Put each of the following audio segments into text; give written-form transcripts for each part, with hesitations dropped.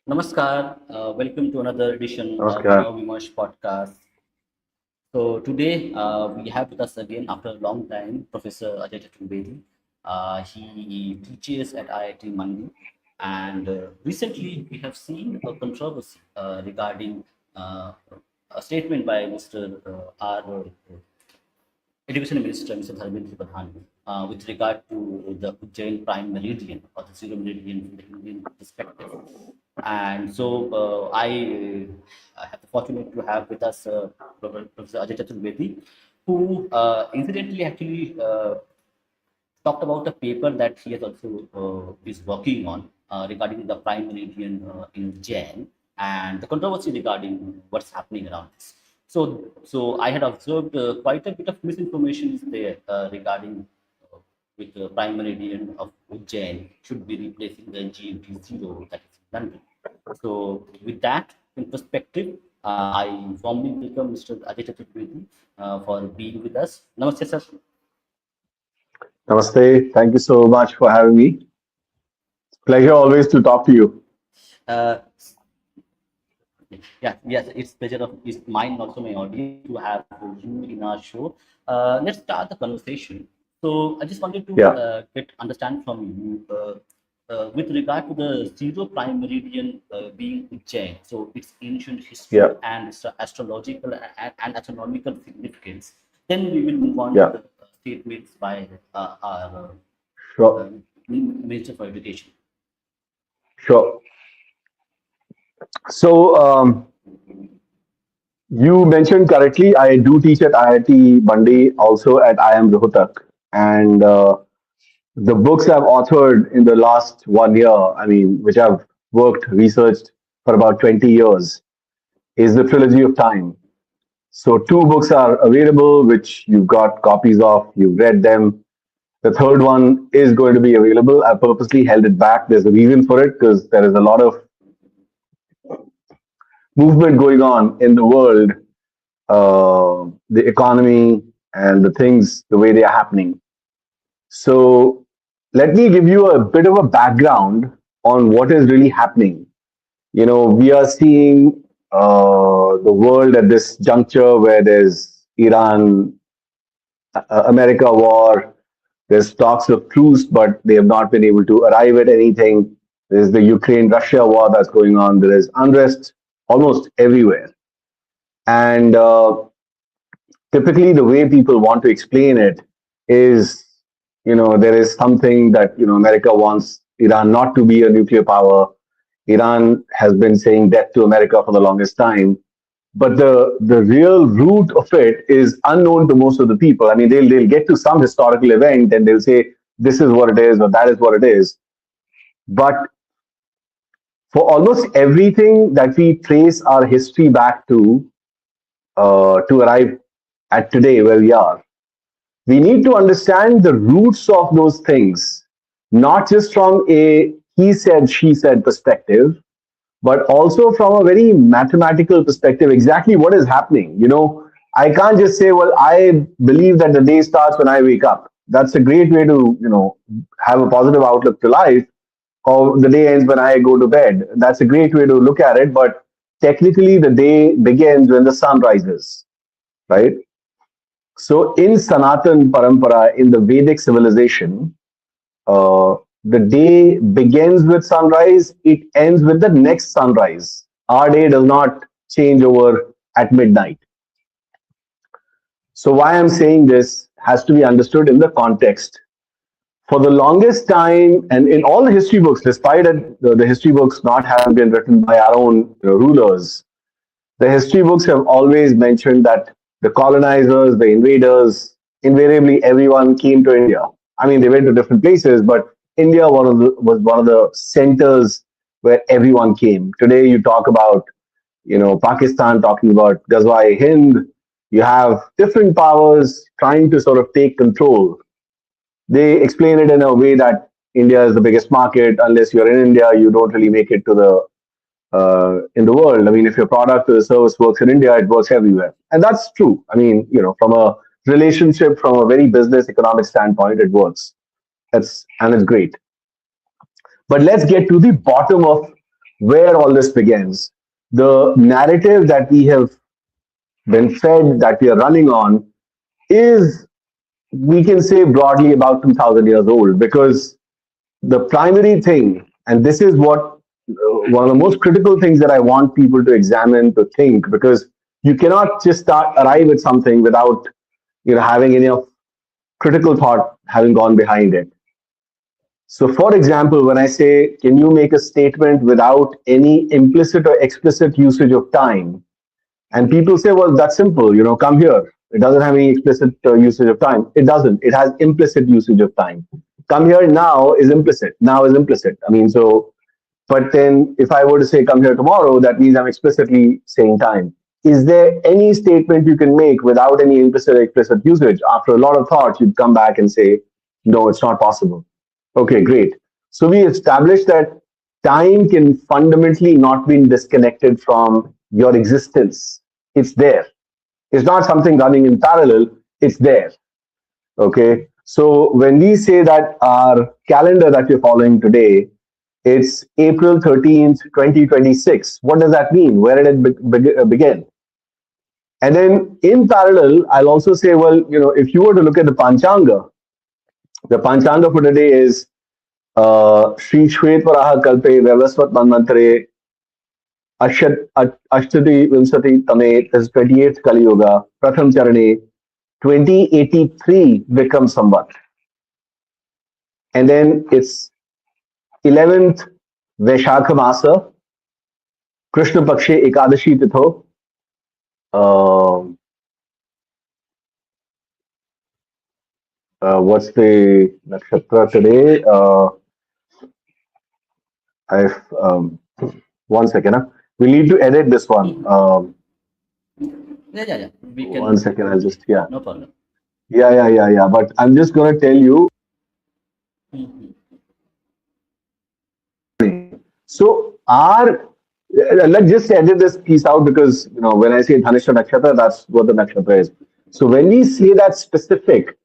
Namaskar. Welcome to another edition of Namaskar. Vimash podcast. So today we have with us again after a long time Professor Ajay Chaturvedi. He teaches at IIT Mandi, and recently we have seen a controversy regarding a statement by Mr. R. Education Minister Mr. Dharmendra Pradhan with regard to the Ujjain Prime Meridian or the Zero Meridian from the Indian perspective. And so I have the fortunate to have with us Professor Ajay Chaturvedi, who incidentally actually talked about a paper that he has also is working on regarding the prime meridian in Jain and the controversy regarding what's happening around this. So I had observed quite a bit of misinformation is there regarding with the prime meridian of Ujjain should be replacing the GMT zero that is in London. So with that in perspective, I warmly welcome Mr. Ajay Chaturvedi for being with us. Namaste, sir. Namaste. Thank you so much for having me. Pleasure always to talk to you. Uh, yeah, yes, it's pleasure of is mine and also my audience to have you in our show. Let's start the conversation. So I just wanted to Yeah, get understand from you with regard to the zero prime meridian being Ujjain. So its ancient yeah, history and its astrological and astronomical significance. Then we will move on to yeah. the statements by our uh, Sure, Minister for Education. sure. So you mentioned correctly. I do teach at IIT Mandi, also at IM Rohtak, and the books I've authored in the last 1 year. I mean, which I've worked researched for about 20 years, is the trilogy of time. So two books are available, which you've got copies of. You've read them. The third one is going to be available. I purposely held it back. There's a reason for it because there is a lot of movement going on in the world, the economy, and the things the way they are happening. So, let me give you a bit of a background on what is really happening. We are seeing the world at this juncture where there's Iran America war. There's talks of truce, but they have not been able to arrive at anything. There's the Ukraine Russia war that's going on. There is unrest almost everywhere. And typically, the way people want to explain it is, there is something that, America wants Iran not to be a nuclear power. Iran has been saying death to America for the longest time, but the real root of it is unknown to most of the people. I mean, they'll get to some historical event and they'll say this is what it is or that is what it is. But for almost everything that we trace our history back to arrive at today where we are, we need to understand the roots of those things, not just from a he said, she said perspective, but also from a very mathematical perspective, exactly what is happening. I can't just say, well, I believe that the day starts when I wake up. That's a great way to, have a positive outlook to life, or the day ends when I go to bed. That's a great way to look at it. But technically, the day begins when the sun rises, right? So, in Sanatan Parampara, in the Vedic civilization, the day begins with sunrise, it ends with the next sunrise. Our day does not change over at midnight. So, why I'm saying this has to be understood in the context. For the longest time, and in all the history books, despite the history books not having been written by our own rulers, the history books have always mentioned that the colonizers, the invaders, invariably everyone came to India. I mean, they went to different places, but India was one of the centers where everyone came. Today, you talk about, Pakistan talking about Ghazwa Hind. You have different powers trying to sort of take control. They explain it in a way that India is the biggest market. Unless you're in India, you don't really make it to the in the world. I mean, if your product or the service works in India, it works everywhere. And that's true. I mean, from a relationship, from a very business economic standpoint, it works. And it's great. But let's get to the bottom of where all this begins. The narrative that we have been fed, that we are running on, is, we can say, broadly about 2000 years old, because the primary thing, and this is what one of the most critical things that I want people to examine, to think, because you cannot just arrive at something without having any of critical thought having gone behind it. So, for example, when I say, can you make a statement without any implicit or explicit usage of time? And people say, well, that's simple, come here. It doesn't have any explicit usage of time. It doesn't. It has implicit usage of time. Come here now is implicit. Now is implicit. I mean, so, but then if I were to say come here tomorrow, that means I'm explicitly saying time. Is there any statement you can make without any implicit or explicit usage? After a lot of thought, you'd come back and say, no, it's not possible. Okay, great. So we established that time can fundamentally not be disconnected from your existence. It's there. It's not something running in parallel. It's there. Okay. So when we say that our calendar that we're following today, it's April 13th, 2026. What does that mean? Where did it begin? And then in parallel, I'll also say, well, if you were to look at the Panchanga for today is Sri Shvetwaraha Kalpe Vyavasvat Manvantare Ashtati Vimsati Tame, this is 28th Kali Yoga, Pratham Charane, 2083 Vikram Samvat. And then it's 11th Vaishakha Masa, Krishna Pakshe Ekadashi Titho. What's the nakshatra today? I've one second. We need to edit this one. Yeah. We can. 1 second. I'll just No problem. Yeah. But I'm just gonna tell you. So let's just edit this piece out, because when I say Dhanishta Nakshatra, that's what the nakshatra is. So when we say that specific,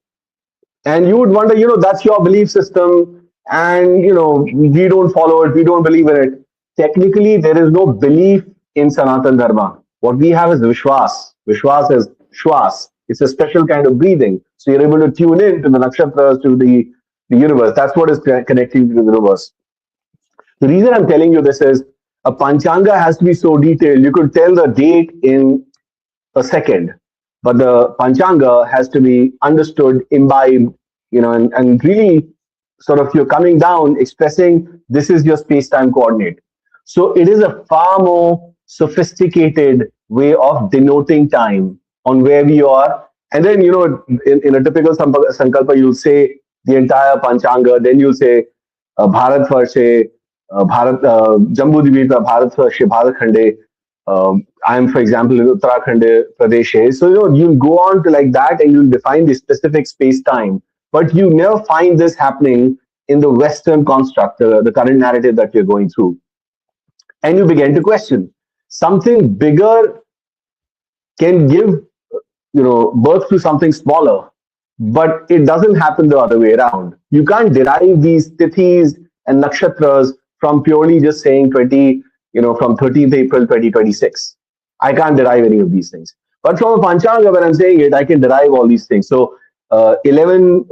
and you would wonder, that's your belief system, and we don't follow it, we don't believe in it. Technically, there is no belief in Sanatan Dharma. What we have is Vishwas. Vishwas is Shwas. It's a special kind of breathing. So you're able to tune in to the nakshatras, to the universe. That's what is connecting to the universe. The reason I'm telling you this is, a Panchanga has to be so detailed. You could tell the date in a second, but the Panchanga has to be understood, imbibed, and really sort of you're coming down, expressing this is your space-time coordinate. So it is a far more sophisticated way of denoting time on where we are. And then, in a typical Sankalpa, you'll say the entire Panchanga, then you'll say Bharat Varshe, Bharat Jambu Dvita, Bharat Varshe, Bharat Khande. I am, for example, in Uttarakhand Pradesh. So, you'll go on to like that, and you'll define the specific space-time. But you never find this happening in the Western construct, the current narrative that we're going through. And you begin to question. Something bigger can give, birth to something smaller, but it doesn't happen the other way around. You can't derive these tithis and nakshatras from purely just saying from 13th April 2026. I can't derive any of these things. But from a Panchanga, when I'm saying it, I can derive all these things. So 11th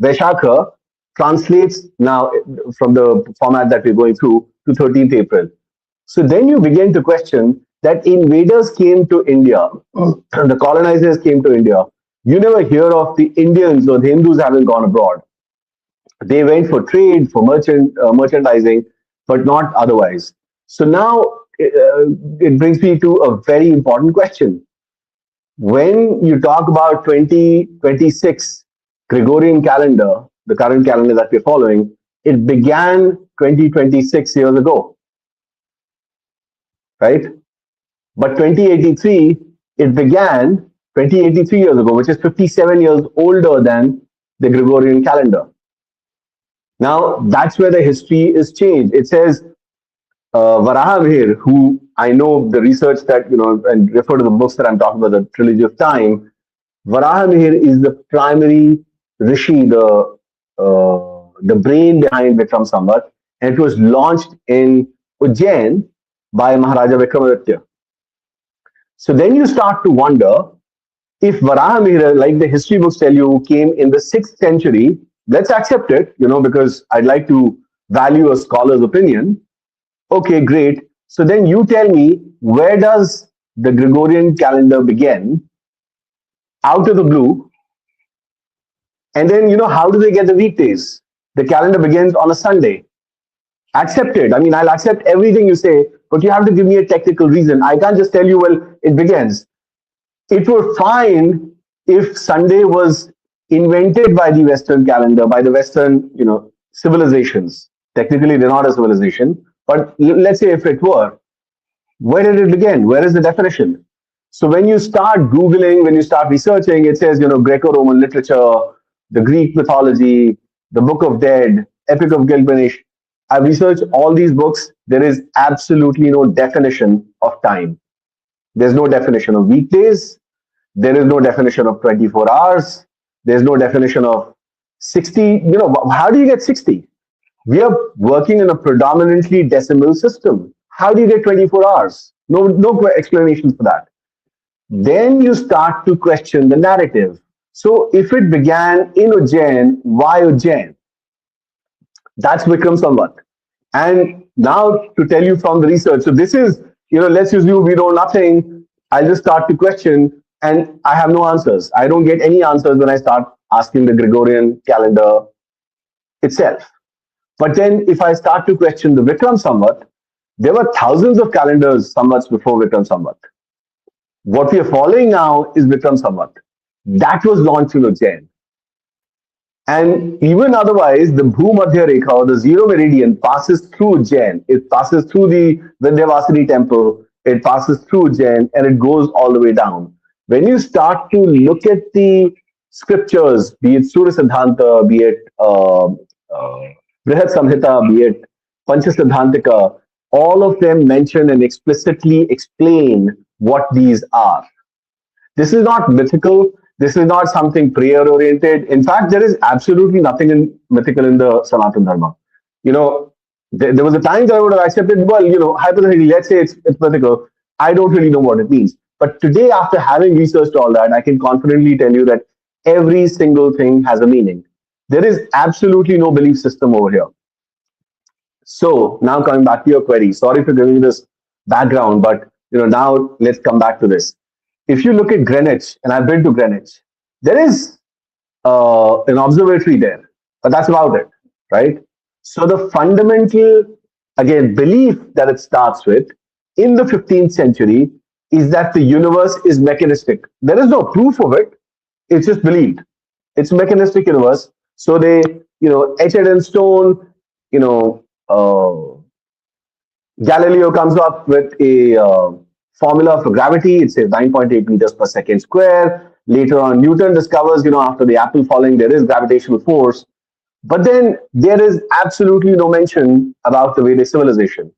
Vaishakha translates now from the format that we're going through to 13th April. So then you begin to question that invaders came to India, the colonizers came to India. You never hear of the Indians or the Hindus having gone abroad. They went for trade, for merchandising, but not otherwise. So now it brings me to a very important question. When you talk about 2026 Gregorian calendar, the current calendar that we're following, it began 2026 years ago, right? But 2083, it began 2083 years ago, which is 57 years older than the Gregorian calendar. Now, that's where the history is changed. It says Varahamihir, who I know the research that, and refer to the books that I'm talking about, the Trilogy of Time, Varahamihir is the primary Rishi, the brain behind Vikram Samvat. and it was launched in Ujjain by Maharaja Vikramaditya. So then you start to wonder, if Varahamihira, like the history books tell you, came in the 6th century, let's accept it, because I'd like to value a scholar's opinion. Okay, great. So then you tell me, where does the Gregorian calendar begin out of the blue? And then, how do they get the weekdays? The calendar begins on a Sunday. Accept it. I mean, I'll accept everything you say, but you have to give me a technical reason. I can't just tell you, well, it begins. It were fine if Sunday was invented by the Western calendar, by the Western, civilizations. Technically, they're not a civilization, but let's say if it were, where did it begin? Where is the definition? So when you start Googling, when you start researching, it says, Greco-Roman literature, the Greek mythology, the Book of Dead, Epic of Gilgamesh. I've researched all these books. There is absolutely no definition of time. There's no definition of weekdays. There is no definition of 24 hours. There's no definition of 60. How do you get 60? We are working in a predominantly decimal system. How do you get 24 hours? No explanation for that. Then you start to question the narrative. So if it began in Ujjain, why Ujjain? That's Vikram Samvat. And now to tell you from the research, so this is, let's assume we know nothing. I'll just start to question and I have no answers. I don't get any answers when I start asking the Gregorian calendar itself. But then if I start to question the Vikram Samvat, there were thousands of calendars Samvats before Vikram Samvat. What we are following now is Vikram Samvat. That was launched in Ujjain. And even otherwise, the Bhumadhya Rekha or the zero meridian passes through Ujjain. It passes through the Vindhyavasini temple. It passes through Ujjain and it goes all the way down. When you start to look at the scriptures, be it Surya Siddhanta, be it Brihat Samhita, be it Pancha Siddhantika, all of them mention and explicitly explain what these are. This is not mythical. This is not something prayer oriented. In fact, there is absolutely nothing mythical in the Sanatana Dharma. There was a time that I would have accepted, well, hypothetically, let's say it's mythical. I don't really know what it means. But today, after having researched all that, I can confidently tell you that every single thing has a meaning. There is absolutely no belief system over here. So now coming back to your query, sorry for giving this background, but now let's come back to this. If you look at Greenwich, and I've been to Greenwich, there is an observatory there, but that's about it, right? So the fundamental, again, belief that it starts with in the 15th century is that the universe is mechanistic. There is no proof of it. It's just believed. It's a mechanistic universe. So they, etch it in stone, Galileo comes up with a formula for gravity. It says 9.8 meters per second square. Later on, Newton discovers, after the apple falling, there is gravitational force. But then there is absolutely no mention about the Vedic civilization.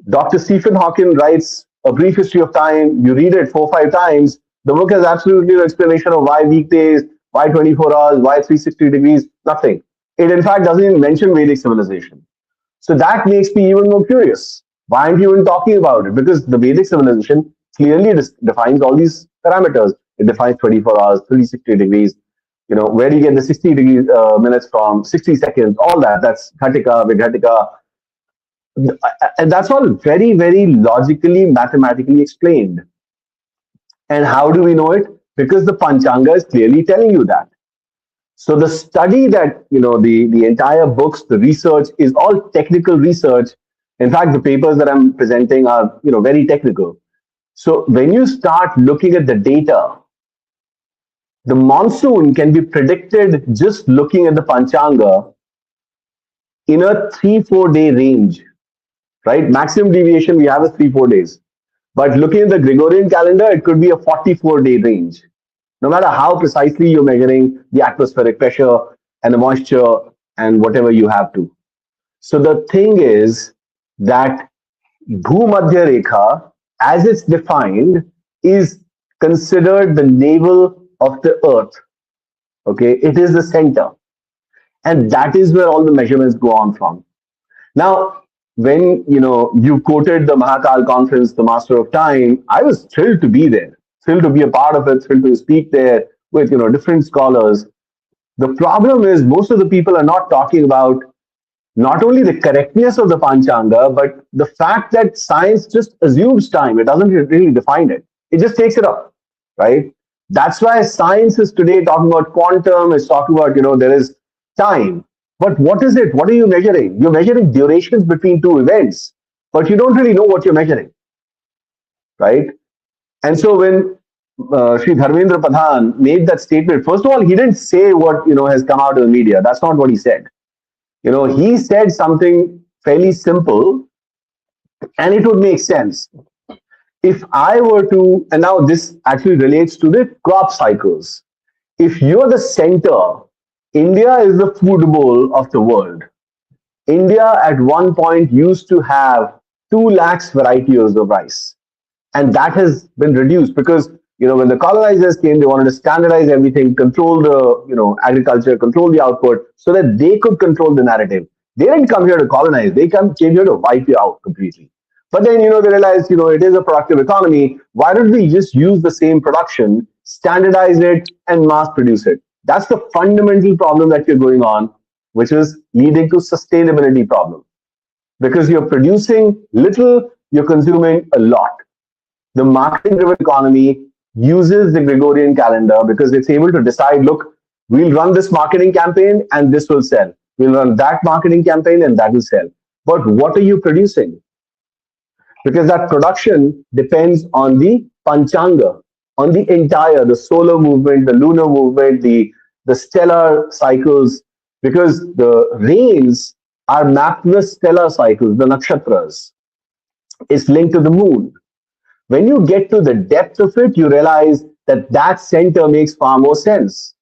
Dr. Stephen Hawking writes A Brief History of Time. You read it 4 or 5 times. The book has absolutely no explanation of why weekdays, why 24 hours, why 360 degrees, nothing. It, in fact, doesn't even mention Vedic civilization. So that makes me even more curious. Why aren't you even talking about it? Because the Vedic civilization clearly defines all these parameters. It defines 24 hours, 360 degrees. Where do you get the 60 degrees minutes from, 60 seconds, all that. That's Ghatika, Vighatika. And that's all very, very logically, mathematically explained. And how do we know it? Because the Panchanga is clearly telling you that. So the study that, the entire books, the research is all technical research. In fact, the papers that I'm presenting are, very technical. So when you start looking at the data, the monsoon can be predicted just looking at the Panchanga in a 3-4 day range, right? Maximum deviation we have is 3-4 days. But looking at the Gregorian calendar, it could be a 44 day range. No matter how precisely you're measuring the atmospheric pressure and the moisture and whatever you have to. So the thing is that Bhumadhya Rekha, as it's defined, is considered the navel of the earth. Okay, it is the center. And that is where all the measurements go on from. Now, when you quoted the Mahakal conference, the Master of Time, I was thrilled to be there, thrilled to be a part of it, thrilled to speak there with different scholars. The problem is most of the people are not talking about not only the correctness of the Panchanga, but the fact that science just assumes time. It doesn't really define it. It just takes it up, right? That's why science is today talking about quantum, is talking about, there is time. But what is it? What are you measuring? You're measuring durations between two events, but you don't really know what you're measuring, right? And so when Sri Dharmendra Pradhan made that statement, first of all, he didn't say what has come out of the media. That's not what he said. He said something fairly simple, and it would make sense. If I were to, and now this actually relates to the crop cycles. If you're the center, India is the food bowl of the world. India at one point used to have 2 lakhs varieties of rice. And that has been reduced because when the colonizers came, they wanted to standardize everything, control the agriculture, control the output, so that they could control the narrative. They didn't come here to colonize; came here to wipe you out completely. But then they realized it is a productive economy. Why don't we just use the same production, standardize it, and mass produce it? That's the fundamental problem that you're going on, which is leading to sustainability problem because you're producing little, you're consuming a lot. The marketing driven economy uses the Gregorian calendar because it's able to decide, look, we'll run this marketing campaign and this will sell. We'll run that marketing campaign and that will sell. But what are you producing? Because that production depends on the Panchanga, on the entire, the solar movement, the lunar movement, the stellar cycles, because the rains are mapped to the stellar cycles, the nakshatras. It's linked to the moon. When you get to the depth of it, you realize that that center makes far more sense.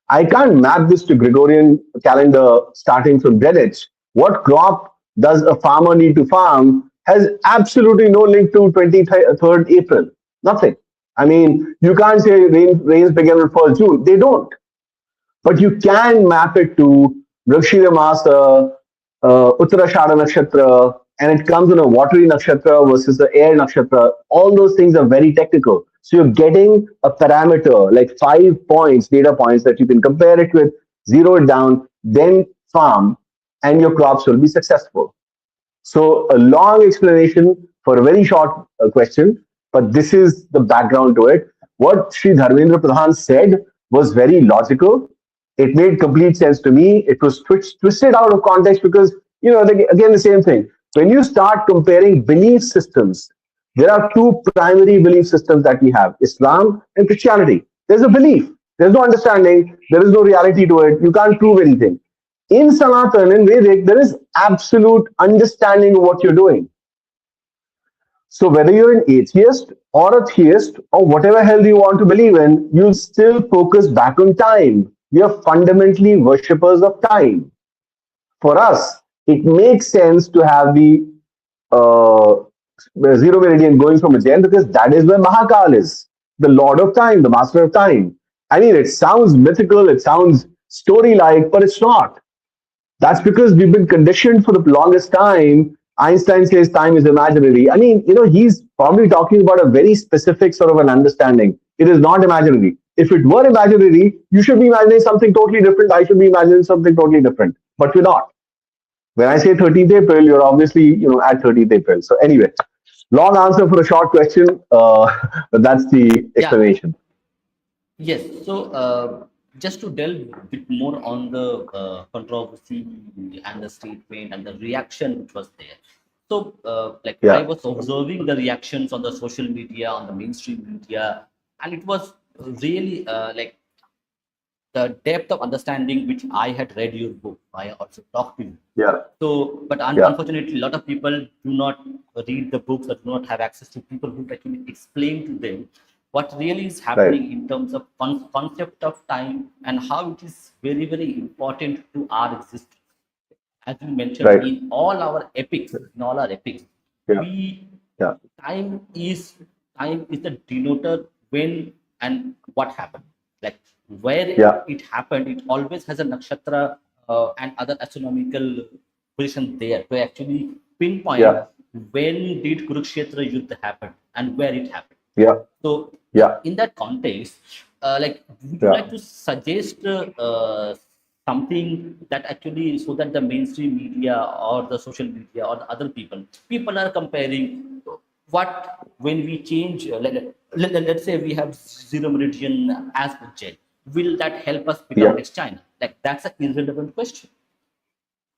I can't map this to Gregorian calendar starting from Greenwich. What crop does a farmer need to farm has absolutely no link to 23rd April. Nothing. I mean, you can't say rains begin on 1st June. They don't. But you can map it to Mrigashira Masa, Uttarashada Nakshatra, and it comes in a watery nakshatra versus the air nakshatra. All those things are very technical. So you're getting a parameter, like 5 points, data points that you can compare it with, zero it down, then farm, and your crops will be successful. So a long explanation for a very short question, but this is the background to it. What Sri Dharmendra Pradhan said was very logical. It made complete sense to me. It was twisted out of context because, again, the same thing. When you start comparing belief systems, there are two primary belief systems that we have, Islam and Christianity. There's a belief, there's no understanding, there is no reality to it, you can't prove anything. In Sanatan, in Vedic, there is absolute understanding of what you're doing. So whether you're an atheist or a theist or whatever hell you want to believe in, you'll still focus back on time. We are fundamentally worshippers of time. For us, it makes sense to have the uh, zero meridian going from Ujjain because that is where Mahākāla is, the Lord of Time, the Master of Time. I mean, it sounds mythical, it sounds story-like, but it's not. That's because we've been conditioned for the longest time. Einstein says time is imaginary. I mean, he's probably talking about a very specific sort of an understanding. It is not imaginary. If it were imaginary, you should be imagining something totally different. I should be imagining something totally different. But we're not. When I say 13th April, you're obviously, at 13th April. So anyway, long answer for a short question, but that's the Yeah. explanation. Yes. So, just to delve a bit more on the controversy and the statement and the reaction which was there. So, like I Yeah, was observing the reactions on the social media, on the mainstream media, and it was really like the depth of understanding which I had read your book. I also talked to you. yeah, So, but yeah, unfortunately, a lot of people do not read the books or do not have access to people who actually explain to them what really is right, happening in terms of concept of time and how it is very, very important to our existence. As you mentioned, right, in all our epics, yeah, we yeah, time is time is the denoter when and what happened. Like where yeah, it happened, it always has a nakshatra and other astronomical position there to actually pinpoint Yeah. when did Kurukshetra Yuddha happen and where it happened. Yeah. So, Yeah. in that context, like, would you Yeah. like to suggest something that actually so that the mainstream media or the social media or the other people are comparing what when we change, let's say we have zero meridian as Ujjain, will that help us become Yeah. next China? Like, that's an irrelevant question.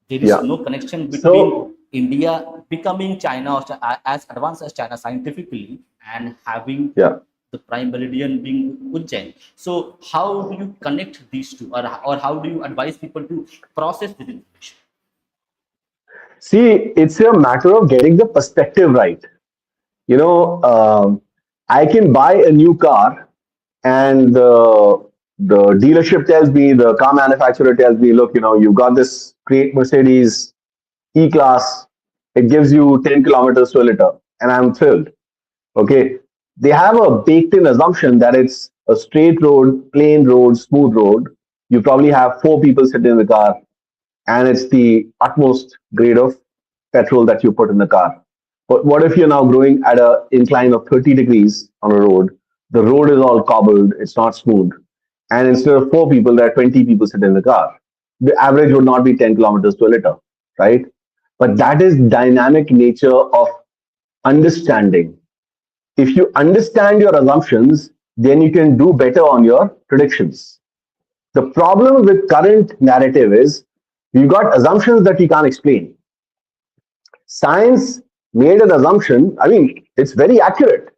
There is Yeah. no connection between So, India becoming China or as advanced as China scientifically and having yeah. the prime meridian being Ujjain. So how do you connect these two, or how do you advise people to process this information? See, it's a matter of getting the perspective right. You know, I can buy a new car, and the dealership tells me, the car manufacturer tells me, look, you've got this great Mercedes E-Class. It gives you 10 kilometers to a liter, and I'm thrilled. Okay, they have a baked-in assumption that it's a straight road, plain road, smooth road. You probably have four people sitting in the car, and it's the utmost grade of petrol that you put in the car. But what if you're now going at an incline of 30 degrees on a road? The road is all cobbled, it's not smooth. And instead of four people, there are 20 people sitting in the car. The average would not be 10 kilometers to a liter, right? But that is dynamic nature of understanding. If you understand your assumptions, then you can do better on your predictions. The problem with current narrative is we've got assumptions that we can't explain. Science made an assumption. I mean, it's very accurate.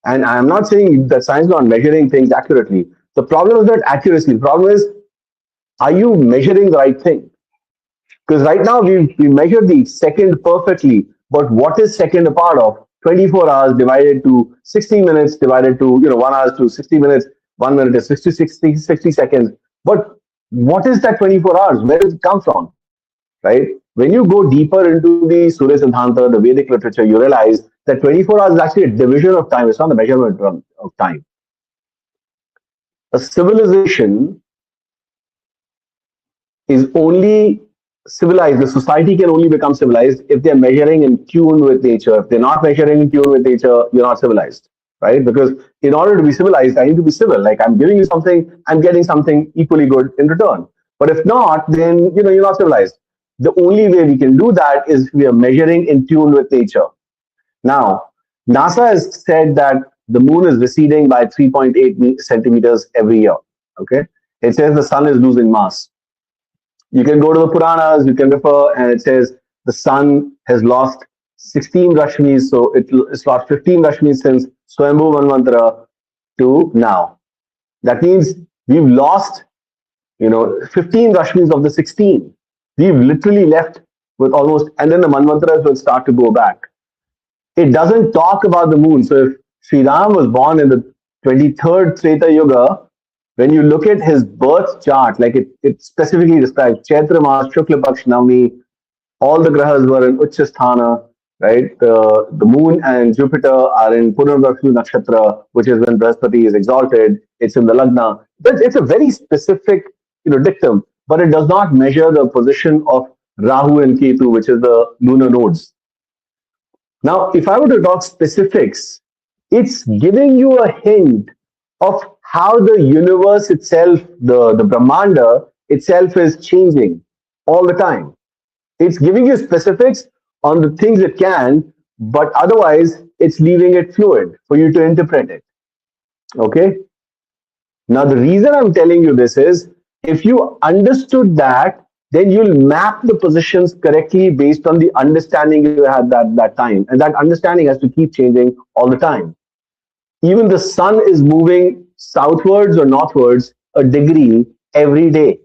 And I'm not saying that science is not measuring things accurately. The problem is not accuracy. The problem is, are you measuring the right thing? Because right now we measured the second perfectly, but what is second a part of? 24 hours divided to 60 minutes divided to 1 hour to 60 minutes. 1 minute is 60 seconds. But what is that 24 hours? Where does it come from? Right? When you go deeper into the Surya Siddhanta, the Vedic literature, you realize that 24 hours is actually a division of time. It's not the measurement of time. A civilization is only civilized, the society can only become civilized if they're measuring in tune with nature. If they're not measuring in tune with nature, you're not civilized, right? Because in order to be civilized, I need to be civil. Like, I'm giving you something, I'm getting something equally good in return. But if not, then you're not civilized. The only way we can do that is we are measuring in tune with nature. Now, NASA has said that the moon is receding by 3.8 centimeters every year. Okay, it says the sun is losing mass. You can go to the Puranas, you can refer, and it says the sun has lost 16 Rashmis, so it's lost 15 Rashmis since Swayambhu Manvantara to now. That means we've lost, 15 Rashmis of the 16. We've literally left with almost, and then the Manvantaras will start to go back. It doesn't talk about the moon. So if Sri Ram was born in the 23rd Treta Yuga, when you look at his birth chart, like it specifically describes Chaitra Mas, Shukla Paksh Navami, all the grahas were in Uchchasthana, right? The moon and Jupiter are in Punarvarshu Nakshatra, which is when Brihaspati is exalted. It's in the Lagna. It's a very specific, dictum, but it does not measure the position of Rahu and Ketu, which is the lunar nodes. Now, if I were to talk specifics, it's giving you a hint of how the universe itself, the Brahmanda itself is changing all the time. It's giving you specifics on the things it can, but otherwise it's leaving it fluid for you to interpret it. Okay? Now, the reason I'm telling you this is if you understood that, then you'll map the positions correctly based on the understanding you had that time. And that understanding has to keep changing all the time. Even the sun is moving southwards or northwards a degree every day.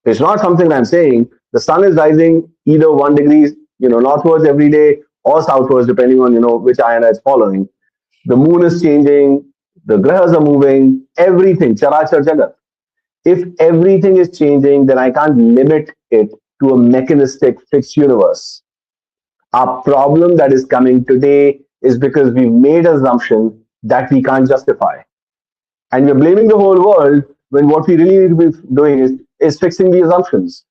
It's not something I'm saying. The sun is rising either 1 degree, northwards every day or southwards, depending on, which ayana it's following. The moon is changing, the grahas are moving, everything, charachar jagat. If everything is changing, then I can't limit it to a mechanistic fixed universe. Our problem that is coming today is because we've made an assumption that we can't justify. And we're blaming the whole world when what we really need to be doing is fixing the assumptions.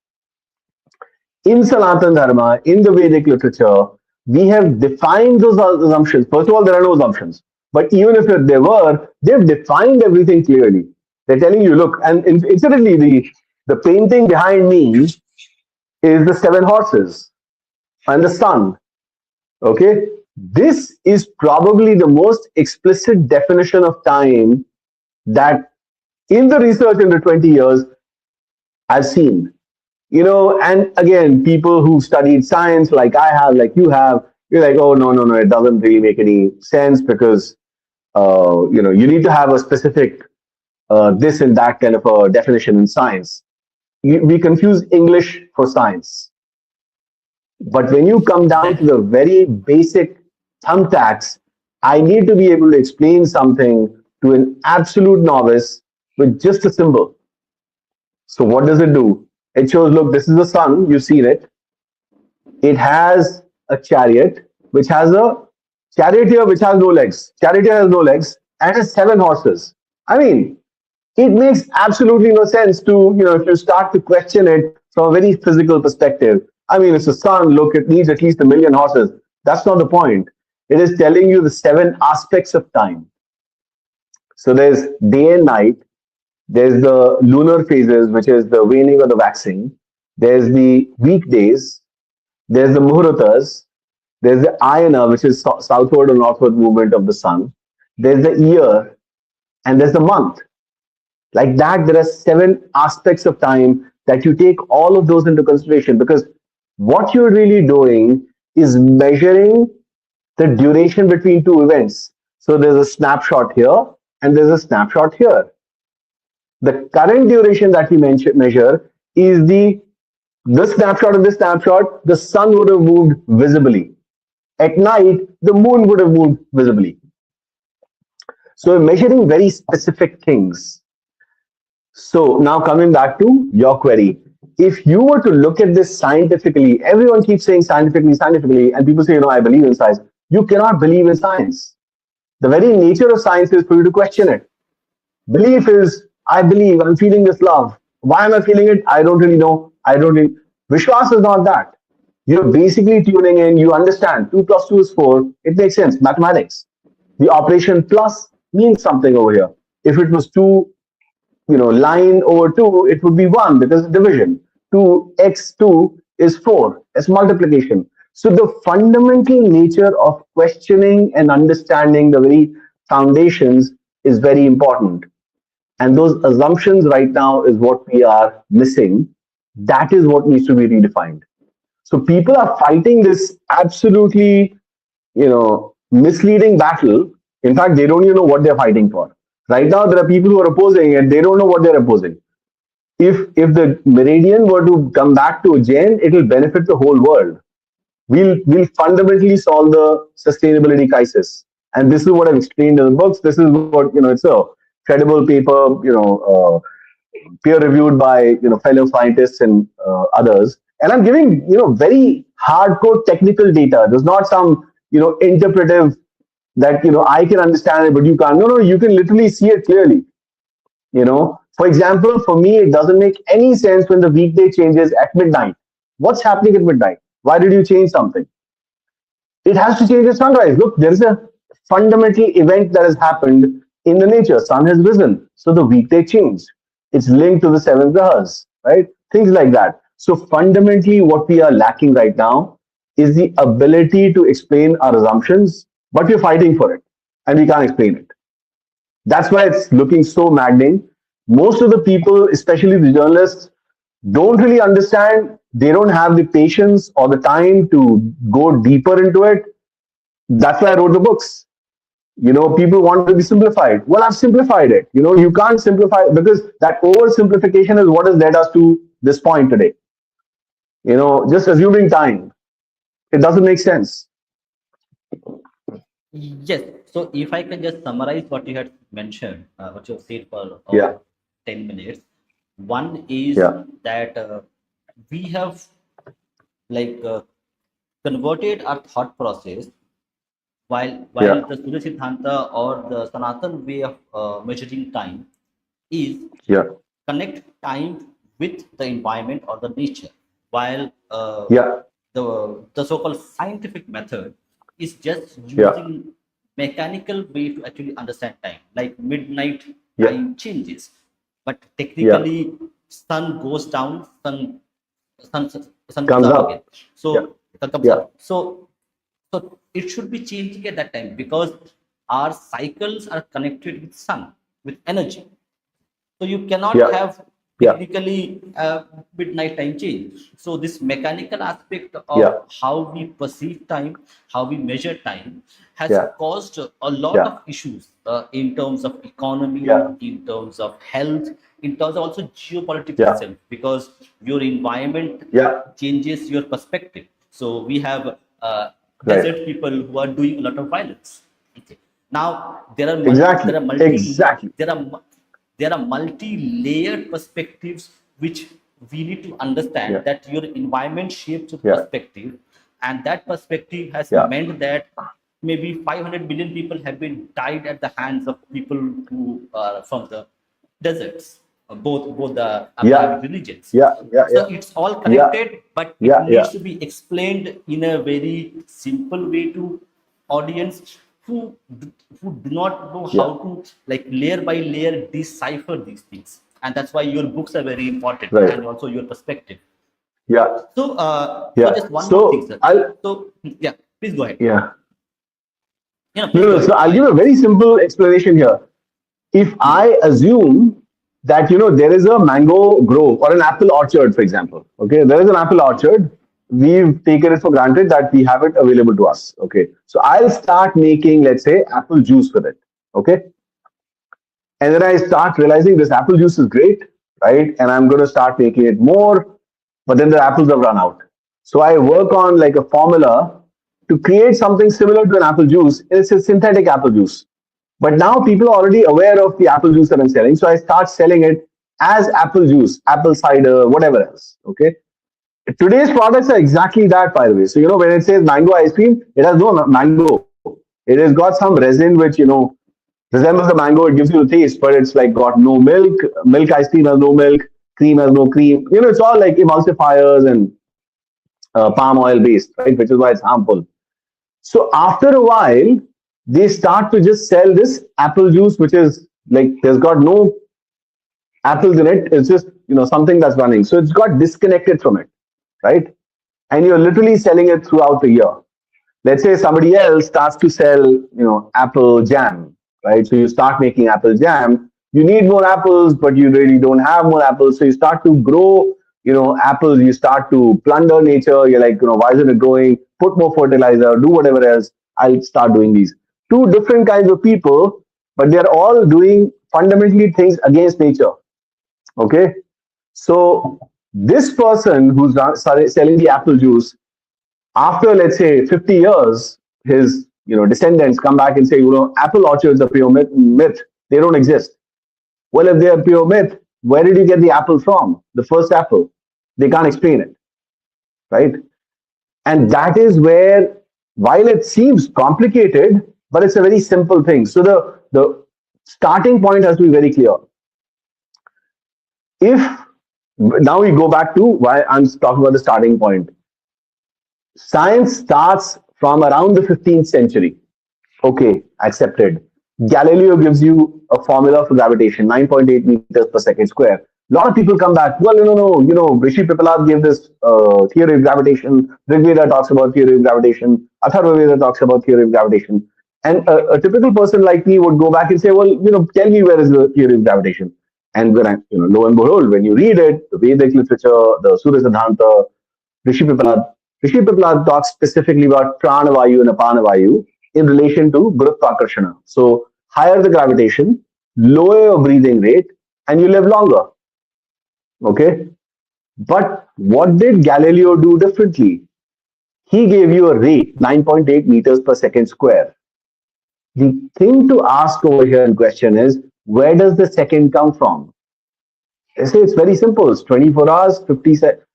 in Sanatan Dharma, in the Vedic literature, we have defined those assumptions. First of all, there are no assumptions. But even if there were, they've defined everything clearly. They're telling you, look, and incidentally, the painting behind me is the seven horses and the sun. Okay. This is probably the most explicit definition of time that in the research in the 20 years I've seen. And again, people who studied science like I have, like you have, you're like, oh, no, no, no, it doesn't really make any sense because, you need to have a specific this and that kind of a definition in science. We confuse English for science. But when you come down to the very basic thumbtacks, I need to be able to explain something to an absolute novice with just a symbol. So what does it do? It shows, look, this is the sun, you've seen it. It has a chariot, which has a charioteer which has no legs. Charioteer has no legs and has seven horses. I mean, it makes absolutely no sense to, if you start to question it from a very physical perspective. I mean, it's the sun, look, it needs at least 1,000,000 horses. That's not the point. It is telling you the seven aspects of time. So there's day and night, there's the lunar phases, which is the waning or the waxing, there's the weekdays, there's the muhurtas, there's the ayana, which is southward or northward movement of the sun, there's the year, and there's the month. Like that, there are seven aspects of time that you take all of those into consideration, because what you're really doing is measuring the duration between two events. So there's a snapshot here and there's a snapshot here. The current duration that we measure is the snapshot of this snapshot. The sun would have moved visibly. At night, the moon would have moved visibly. So we're measuring very specific things. So now coming back to your query, if you were to look at this scientifically, everyone keeps saying scientifically, scientifically, and people say, I believe in science. You cannot believe in science. The very nature of science is for you to question it. Belief is, I believe, I'm feeling this love. Why am I feeling it? I don't really know. I don't really. Vishwas is not that. You're basically tuning in, you understand 2 plus 2 is 4. It makes sense. Mathematics. The operation plus means something over here. If it was 2, line over 2, it would be 1 because it's division. 2x2 is 4. It's multiplication. So the fundamental nature of questioning and understanding the very foundations is very important. And those assumptions right now is what we are missing. That is what needs to be redefined. So people are fighting this absolutely, misleading battle. In fact, they don't even know what they're fighting for. Right now, there are people who are opposing and they don't know what they're opposing. If the meridian were to come back to Ujjain, it will benefit the whole world. We'll fundamentally solve the sustainability crisis. And this is what I've explained in the books. This is what, it's a credible paper, peer reviewed by, fellow scientists and others. And I'm giving, very hardcore technical data. There's not some, interpretive that, I can understand it, but you can't. No, you can literally see it clearly. For example, for me, it doesn't make any sense when the weekday changes at midnight. What's happening at midnight? Why did you change something? It has to change at sunrise. Look, there is a fundamental event that has happened in the nature. Sun has risen, so the weekday changed. It's linked to the seven grahas, right? Things like that. So fundamentally, what we are lacking right now is the ability to explain our assumptions, but we're fighting for it, and we can't explain it. That's why it's looking so maddening. Most of the people, especially the journalists, don't really understand. They don't have the patience or the time to go deeper into it. That's why I wrote the books. People want to be simplified. Well, I've simplified it. You can't simplify because that oversimplification is what has led us to this point today. Just assuming time. It doesn't make sense. Yes. So if I can just summarize what you had mentioned, what you have said for Yeah. 10 minutes. One is Yeah. that we have like converted our thought process while Yeah. the Surya Siddhanta or the Sanatan way of measuring time is Yeah. connect time with the environment or the nature. while yeah, the so-called scientific method is just yeah, using mechanical way to actually understand time, like midnight yeah, time changes, but yeah. technically sun goes down, sun sun goes Comes up again. up. So Yeah, sun comes up. yeah, So it should be changing at that time because our cycles are connected with sun, with energy. So you cannot yeah, have yeah, technically midnight time change. So this mechanical aspect of yeah, how we perceive time, how we measure time, has yeah, caused a lot yeah, of issues in terms of economy, yeah, in terms of health, in terms of also geopolitics yeah, itself, because your environment yeah. changes your perspective. So we have Right. desert people who are doing a lot of violence. Okay. Now Exactly. Exactly. there are there are multi-layered perspectives which we need to understand, Yeah. that your environment shapes your Yeah. perspective, and that perspective has Yeah. meant that maybe 500 million people have been died at the hands of people who are from the deserts, both the Yeah. religions. Yeah. Yeah. So Yeah. it's all Yeah. connected, but it Yeah. needs Yeah. to be explained in a very simple way to audience who who do not know how Yeah. to, like, layer by layer decipher these things. And that's why your books are very important, Right. and also your perspective. Yeah. So Yeah. just one more thing, So sir. I'll So yeah, please go ahead. yeah. Please No, go no. So ahead. I'll give a very simple explanation here. If I assume that there is a mango grove or an apple orchard, for example, okay, there is an apple orchard. We've taken it for granted that we have it available to us. Okay, so I'll start making, let's say, apple juice with it. Okay, and then I start realizing this apple juice is great, right? And I'm going to start making it more, but then the apples have run out. So I work on like a formula to create something similar to an apple juice. It's a synthetic apple juice. But now people are already aware of the apple juice that I'm selling. So I start selling it as apple juice, apple cider, whatever else. Okay. Today's products are exactly that, by the way. So, when it says mango ice cream, it has no mango. It has got some resin which, resembles the mango. It gives you the taste, but it's like got no milk. Milk ice cream has no milk. Cream has no cream. It's all like emulsifiers and palm oil based, right? Which is why it's harmful. So after a while, they start to just sell this apple juice, which is like there's got no apples in it. It's just something that's running. So it's got disconnected from it, right? And you're literally selling it throughout the year. Let's say somebody else starts to sell, apple jam, right? So you start making apple jam. You need more apples, but you really don't have more apples. So you start to grow, apples. You start to plunder nature. You're like, why isn't it growing? Put more fertilizer, do whatever else. I'll start doing these. Two different kinds of people, but they're all doing fundamentally things against nature. Okay. So this person who's selling the apple juice, after let's say 50 years, his descendants come back and say, apple orchards are pure myth. They don't exist. Well, if they are pure myth, where did you get the apple from? The first apple. They can't explain it, right? And that is where, while it seems complicated, but it's a very simple thing. So the starting point has to be very clear. If now we go back to why I'm talking about the starting point. Science starts from around the 15th century. Okay, accepted. Galileo gives you a formula for gravitation, 9.8 meters per second square. A lot of people come back, well, no, Rishi Pipalad gave this theory of gravitation. Rig Veda talks about theory of gravitation. Atharva Veda talks about theory of gravitation. And a typical person like me would go back and say, well, tell me where is the theory of gravitation. And when lo and behold, when you read it, the Vedic literature, the Surya Siddhanta, Rishi Pipalad, Rishi Pipalad talks specifically about pranavayu and apanavayu in relation to Gurutvakarshana. So higher the gravitation, lower your breathing rate, and you live longer. Okay. But what did Galileo do differently? He gave you a rate, 9.8 meters per second square. The thing to ask over here in question is, where does the second come from? They say it's very simple. It's 24 hours,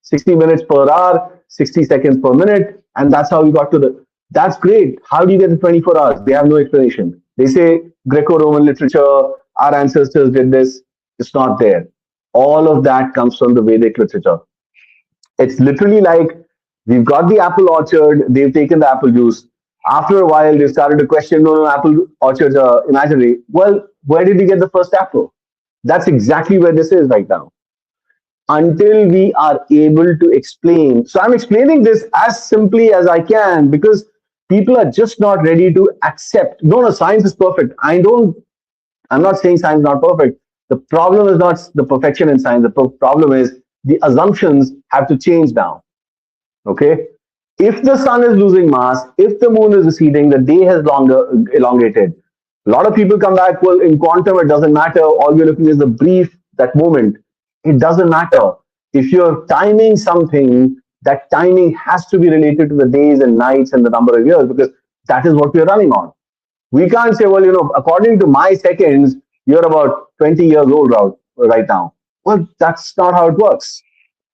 60 minutes per hour, 60 seconds per minute. And that's how we got to that's great. How do you get the 24 hours? They have no explanation. They say Greco-Roman literature, our ancestors did this. It's not there. All of that comes from the Vedic literature. It's literally like we've got the apple orchard, they've taken the apple juice. After a while, they've started to question, no, no, apple orchards are imaginary. Well, where did you get the first apple? That's exactly where this is right now. Until we are able to explain. So I'm explaining this as simply as I can because people are just not ready to accept. No, no, science is perfect. I'm not saying science is not perfect. The problem is not the perfection in science. The problem is the assumptions have to change now. Okay. If the sun is losing mass, if the moon is receding, the day has longer elongated. A lot of people come back, well, in quantum, it doesn't matter. All we're looking is the brief, that moment. It doesn't matter. If you're timing something, that timing has to be related to the days and nights and the number of years because that is what we're running on. We can't say, well, according to my seconds, you're about 20 years old right now. Well, that's not how it works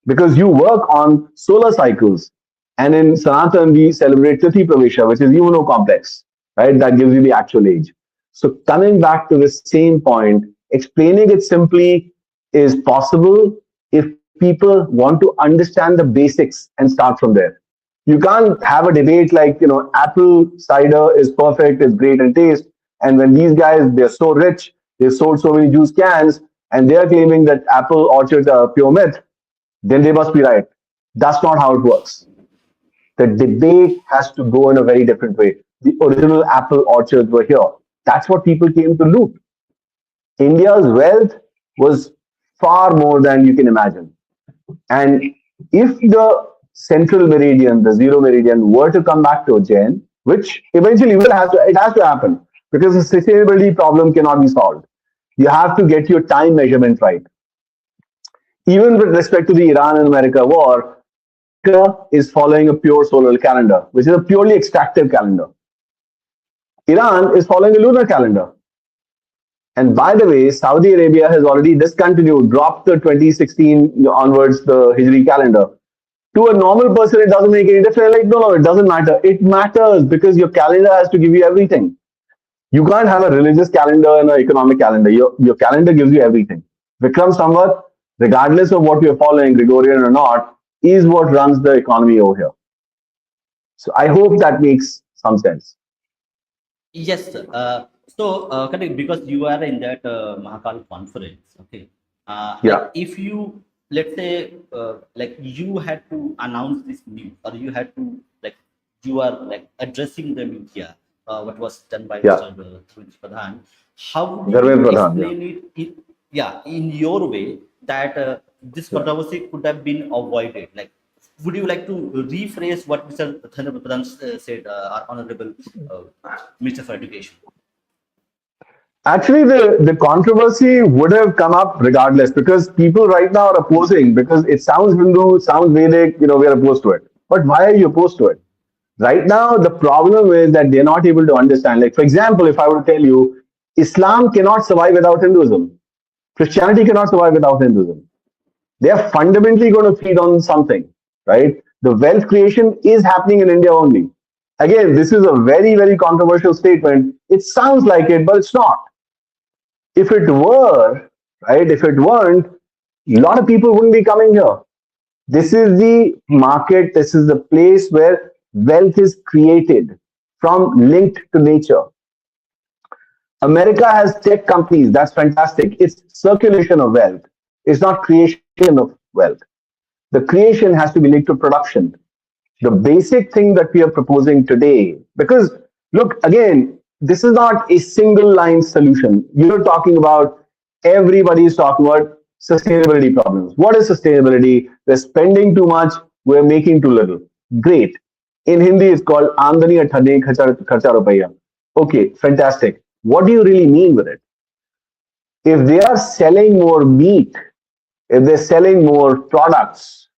because you work on solar cycles. And in Sanatan, we celebrate Tithi Pravesha, which is complex, right? That gives you the actual age. So coming back to the same point, explaining it simply is possible if people want to understand the basics and start from there. You can't have a debate like, apple cider is perfect, it's great in taste. And when these guys, they're so rich, they sold so many juice cans, and they're claiming that apple orchards are pure myth, then they must be right. That's not how it works. The debate has to go in a very different way. The original apple orchards were here. That's what people came to loot. India's wealth was far more than you can imagine. And if the central meridian, the zero meridian, were to come back to Ujjain, which eventually it has to happen because the sustainability problem cannot be solved. You have to get your time measurement right. Even with respect to the Iran and America war, America is following a pure solar calendar, which is a purely extractive calendar. Iran is following a lunar calendar. And by the way, Saudi Arabia has already discontinued, dropped the 2016 onwards, the Hijri calendar. To a normal person, it doesn't make any difference. Like, no, no, it doesn't matter. It matters because your calendar has to give you everything. You can't have a religious calendar and an economic calendar. Your calendar gives you everything. Vikram Samvat, regardless of what you're following, Gregorian or not, is what runs the economy over here. So I hope that makes some sense. Yes, sir. Correct, because you are in that Mahakal conference, okay. Yeah. If you, let's say, like you had to announce this news, or you had to, like, you are like addressing the media, what was done by Yeah. Mr. Dhruv Pradhan, how would you Dharmendra Pradhan. Yeah. explain it, in your way that this Yeah. controversy could have been avoided? Like, would you like to rephrase what Mr. Dharmendra Pradhan said, our Honorable Minister for Education? Actually, the controversy would have come up regardless because people right now are opposing because it sounds Hindu, sounds Vedic, we are opposed to it. But why are you opposed to it? Right now, the problem is that they're not able to understand. Like, for example, if I were to tell you, Islam cannot survive without Hinduism, Christianity cannot survive without Hinduism. They are fundamentally going to feed on something, right? The wealth creation is happening in India only. Again, this is a very, very controversial statement. It sounds like it, but it's not. If it were, right, if it weren't, a lot of people wouldn't be coming here. This is the market, this is the place where wealth is created from linked to nature. America has tech companies, that's fantastic. It's circulation of wealth, it's not creation of wealth. The creation has to be linked to production. The basic thing that we are proposing today, because look, again, this is not a single line solution. You're talking about, everybody is talking about sustainability problems. What is sustainability? We're spending too much, we're making too little. Great. In Hindi, it's called Amdani Athane Kharcha Rupaiya. Okay, fantastic. What do you really mean with it? If they are selling more meat, if they're selling more products,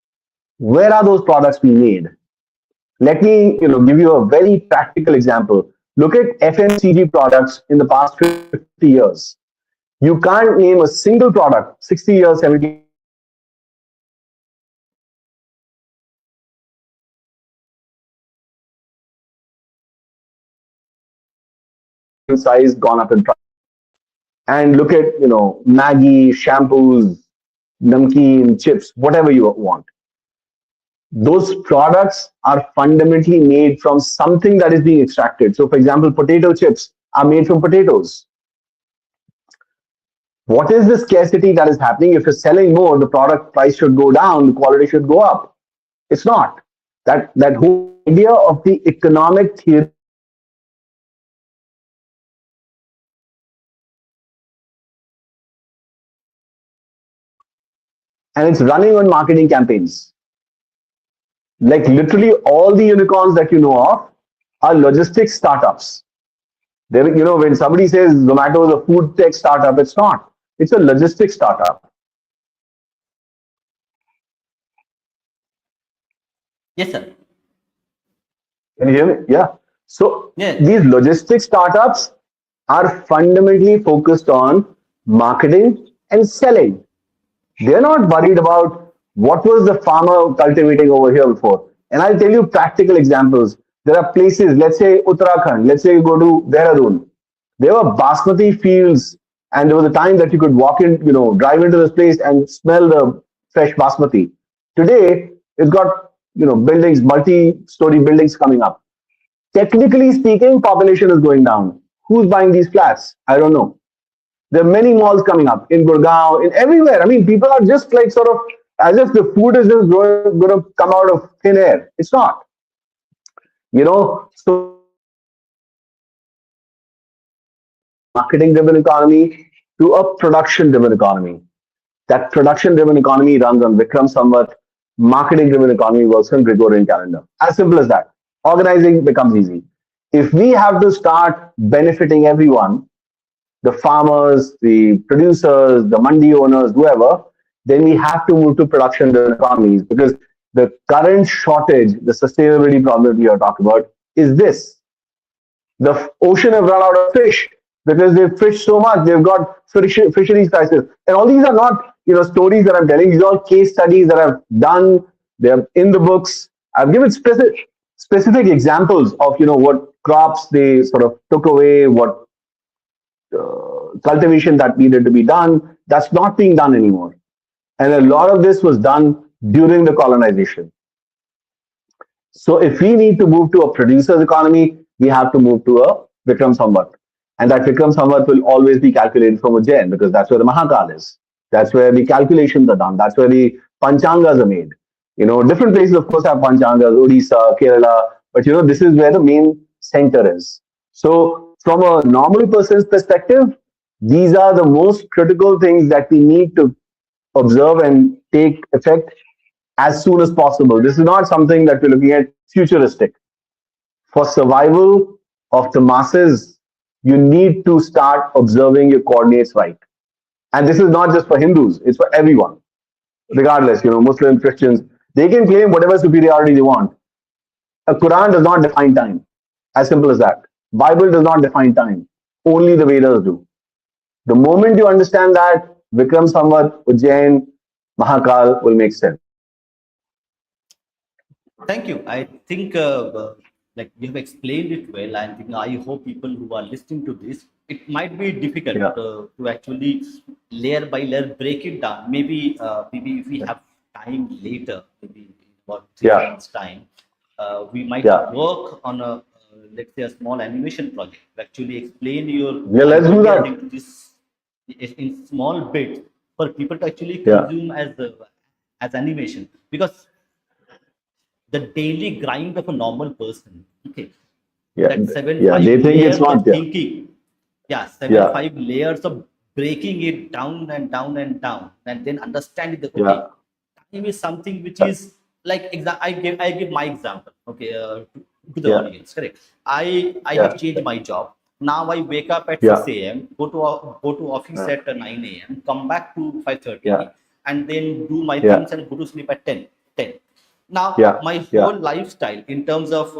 where are those products being made? Let me give you a very practical example. Look at FMCG products in the past 50 years. You can't name a single product, 60 years, 70 years, size gone up in price. And look at, Maggi, shampoos, namkeen, chips, whatever you want. those products are fundamentally made from something that is being extracted. So, for example, potato chips are made from potatoes. What is the scarcity that is happening? If you're selling more, the product price should go down, the quality should go up. It's not. That whole idea of the economic theory and it's running on marketing campaigns. Like literally all the unicorns that you know of are logistics startups. There, when somebody says Zomato is a food tech startup, it's not. It's a logistics startup. Yes, sir. Can you hear me? Yeah. So Yeah. these logistics startups are fundamentally focused on marketing and selling. They're not worried about what was the farmer cultivating over here before. And I'll tell you practical examples. There are places, let's say Uttarakhand, let's say you go to Dehradun. There were basmati fields, and there was a time that you could walk in, drive into this place and smell the fresh basmati. Today, it's got, buildings, multi-story buildings coming up. Technically speaking, population is going down. Who's buying these flats? I don't know. There are many malls coming up in Gurgaon, in everywhere. I mean, people are just like sort of as if the food is just going to come out of thin air. It's not. So marketing driven economy to a production driven economy. That production driven economy runs on Vikram Samvat. Marketing driven economy works on Gregorian calendar. As simple as that. Organizing becomes easy. If we have to start benefiting everyone, the farmers, the producers, the mandi owners, whoever, then we have to move to production driven economies because the current shortage, the sustainability problem we are talking about is this. The ocean have run out of fish because they've fished so much. They've got fisheries crisis. And all these are not, stories that I'm telling. These are all case studies that I've done. They're in the books. I've given specific examples of, what crops they sort of took away, what cultivation that needed to be done. That's not being done anymore. And a lot of this was done during the colonization. So if we need to move to a producer's economy, we have to move to a Vikram Samvat. And that Vikram Samvat will always be calculated from Ujjain because that's where the Mahākāla is. That's where the calculations are done. That's where the Panchangas are made. Different places, of course, have Panchangas, Odisha, Kerala, but this is where the main center is. So from a normal person's perspective, these are the most critical things that we need to observe and take effect as soon as possible. This is not something that we're looking at futuristic. For survival of the masses, you need to start observing your coordinates right. And this is not just for Hindus, it's for everyone. Regardless, Muslims, Christians, they can claim whatever superiority they want. A Quran does not define time. As simple as that. Bible does not define time. Only the Vedas do. The moment you understand that, Vikram Samvat, Ujjain, Mahākāla will make sense. Thank you. I think like you have explained it well. I think I hope people who are listening to this, it might be difficult Yeah. to actually layer by layer break it down. Maybe if we have time later, maybe in about three Yeah. months time, we might Yeah. work on a let's say a small animation project to actually explain your Yeah, let's do ideas that. into this in small bits for people to actually Yeah. consume as animation because the daily grind of a normal person. Okay, Yeah. that seven Yeah. five They think it's layers of not. Yeah. thinking. Yeah, seven Yeah. five layers of breaking it down and down and down, and then understanding that okay, Yeah. time is something which is like I give my example. Okay, to the Yeah. audience. Correct. I Yeah. have changed my job. Now I wake up at Yeah. 6 a.m. Go to office Yeah. at 9 a.m. Come back to Yeah. 5:30, and then do my Yeah. things and go to sleep at 10. Now Yeah. my Yeah. whole lifestyle in terms of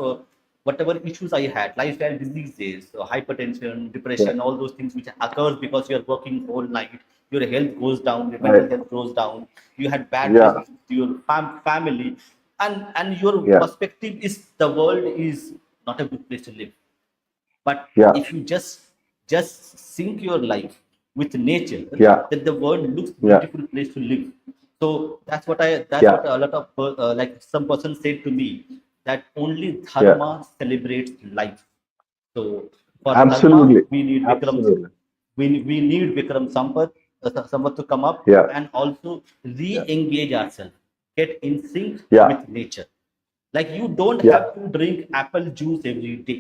whatever issues I had, lifestyle diseases, hypertension, Yeah. depression, all those things which occurs because you are working whole night, your health goes down, your mental Right. health goes down, you had bad Yeah. relationships with your family, and your Yeah. perspective is the world is not a good place to live. But Yeah. if you just sync your life with nature, Yeah. then the world looks Yeah. beautiful place to live. So that's Yeah. what a lot of like some person said to me, that only Yeah. dharma celebrates life. So for dharma, Absolutely. we need Absolutely. we need Vikram Sampat to come up Yeah. and also Yeah. re-engage ourselves, get in sync Yeah. with nature. Like you don't Yeah. have to drink apple juice every day.